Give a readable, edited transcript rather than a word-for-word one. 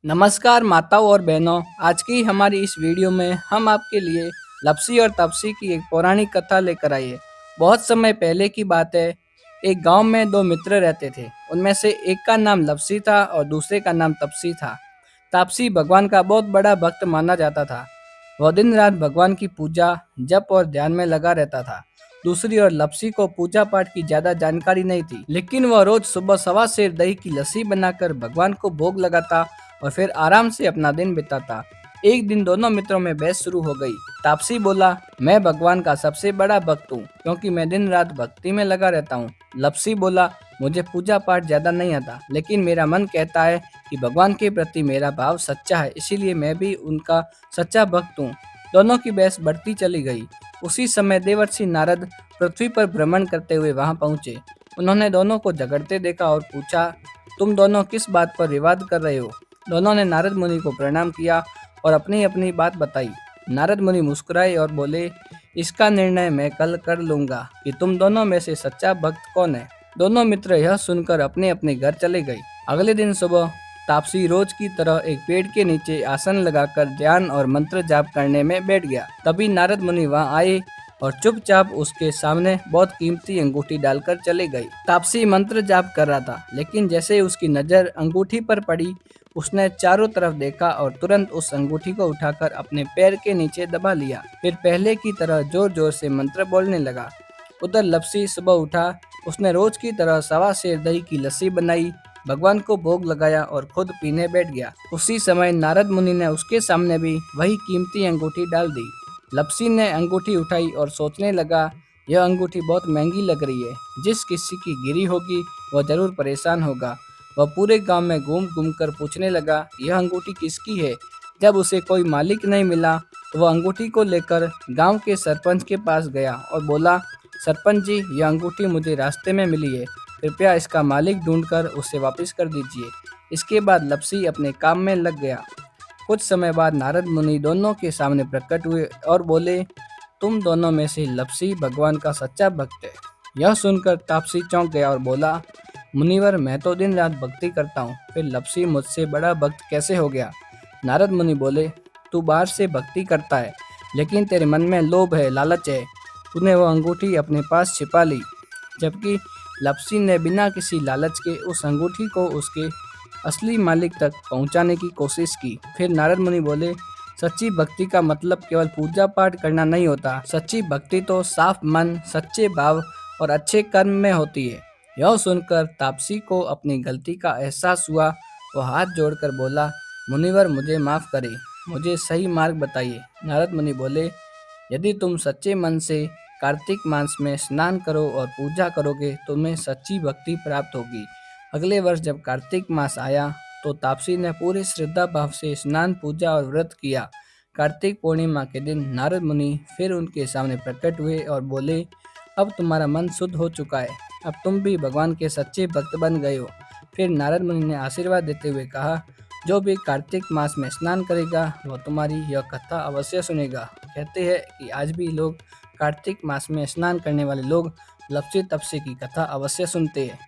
नमस्कार माताओं और बहनों, आज की हमारी इस वीडियो में हम आपके लिए लपसी और तपसी की एक पौराणिक कथा लेकर आए हैं। बहुत समय पहले की बात है। एक गांव में दो मित्र रहते थे। उनमें से एक का नाम लपसी था और दूसरे का नाम तपसी था। तापसी भगवान का बहुत बड़ा भक्त माना जाता था। वह दिन रात भगवान की पूजा, जप और ध्यान में लगा रहता था। दूसरी ओर लपसी को पूजा पाठ की ज्यादा जानकारी नहीं थी, लेकिन वह रोज सुबह सवा सेर दही की लस्सी बनाकर भगवान को भोग लगाता और फिर आराम से अपना दिन बिताता। एक दिन दोनों मित्रों में बहस शुरू हो गई। तापसी बोला, मैं भगवान का सबसे बड़ा भक्त हूँ क्योंकि मैं दिन रात भक्ति में लगा रहता हूँ। लपसी बोला, मुझे पूजा पाठ ज्यादा नहीं आता, लेकिन मेरा मन कहता है कि भगवान के प्रति मेरा भाव सच्चा है, इसीलिए मैं भी उनका सच्चा भक्त हूँ। दोनों की बहस बढ़ती चली गई। उसी समय देवर्षि नारद पृथ्वी पर भ्रमण करते हुए वहां पहुंचे। उन्होंने दोनों को झगड़ते देखा और पूछा, तुम दोनों किस बात पर विवाद कर रहे हो? दोनों ने नारद मुनि को प्रणाम किया और अपनी अपनी बात बताई। नारद मुनि मुस्कुराए और बोले, इसका निर्णय मैं कल कर लूंगा कि तुम दोनों में से सच्चा भक्त कौन है। दोनों मित्र यह सुनकर अपने अपने घर चले गए। अगले दिन सुबह तापसी रोज की तरह एक पेड़ के नीचे आसन लगाकर ध्यान और मंत्र जाप करने में बैठ गया। तभी नारद मुनि वहां आए और चुपचाप उसके सामने बहुत कीमती अंगूठी डालकर चले गए। तापसी मंत्र जाप कर रहा था, लेकिन जैसे उसकी नजर अंगूठी पर पड़ी, उसने चारों तरफ देखा और तुरंत उस अंगूठी को उठाकर अपने पैर के नीचे दबा लिया। फिर पहले की तरह जोर जोर से मंत्र बोलने लगा। उधर लपसी सुबह उठा। उसने रोज की तरह सवा सेर दही की लस्सी बनाई, भगवान को भोग लगाया और खुद पीने बैठ गया। उसी समय नारद मुनि ने उसके सामने भी वही कीमती अंगूठी डाल दी। लपसी ने अंगूठी उठाई और सोचने लगा, यह अंगूठी बहुत महंगी लग रही है। जिस किसी की गिरी होगी वह जरूर परेशान होगा। वह पूरे गांव में घूम घूम कर पूछने लगा, यह अंगूठी किसकी है? जब उसे कोई मालिक नहीं मिला तो वह अंगूठी को लेकर गांव के सरपंच के पास गया और बोला, सरपंच जी, यह अंगूठी मुझे रास्ते में मिली है, कृपया इसका मालिक ढूंढकर उसे वापस कर दीजिए। इसके बाद लपसी अपने काम में लग गया। कुछ समय बाद नारद मुनि दोनों के सामने प्रकट हुए और बोले, तुम दोनों में से लपसी भगवान का सच्चा भक्त है। यह सुनकर तापसी चौंक गया और बोला, मुनिवर, मैं तो दिन रात भक्ति करता हूँ, फिर लपसी मुझसे बड़ा भक्त कैसे हो गया? नारद मुनि बोले, तू बाहर से भक्ति करता है, लेकिन तेरे मन में लोभ है, लालच है। तूने वह अंगूठी अपने पास छिपा ली। जबकि लपसी ने बिना किसी लालच के उस अंगूठी को उसके असली मालिक तक पहुंचाने की कोशिश की। फिर नारद मुनि बोले, सच्ची भक्ति का मतलब केवल पूजा पाठ करना नहीं होता। सच्ची भक्ति तो साफ मन, सच्चे भाव और अच्छे कर्म में होती है। यह सुनकर तापसी को अपनी गलती का एहसास हुआ। वह हाथ जोड़कर बोला, मुनिवर, मुझे माफ करें, मुझे सही मार्ग बताइए। नारद मुनि बोले, यदि तुम सच्चे मन से कार्तिक मास में स्नान करो और पूजा करोगे तो तुम्हें सच्ची भक्ति प्राप्त होगी। अगले वर्ष जब कार्तिक मास आया तो तापसी ने पूरे श्रद्धा भाव से स्नान, पूजा और व्रत किया। कार्तिक पूर्णिमा के दिन नारद मुनि फिर उनके सामने प्रकट हुए और बोले, अब तुम्हारा मन शुद्ध हो चुका है, अब तुम भी भगवान के सच्चे भक्त बन गए हो। फिर नारद मुनि ने आशीर्वाद देते हुए कहा, जो भी कार्तिक मास में स्नान करेगा वह तुम्हारी यह कथा अवश्य सुनेगा। कहते हैं कि आज भी लोग कार्तिक मास में स्नान करने वाले लोग लपसी तपसी की कथा अवश्य सुनते हैं।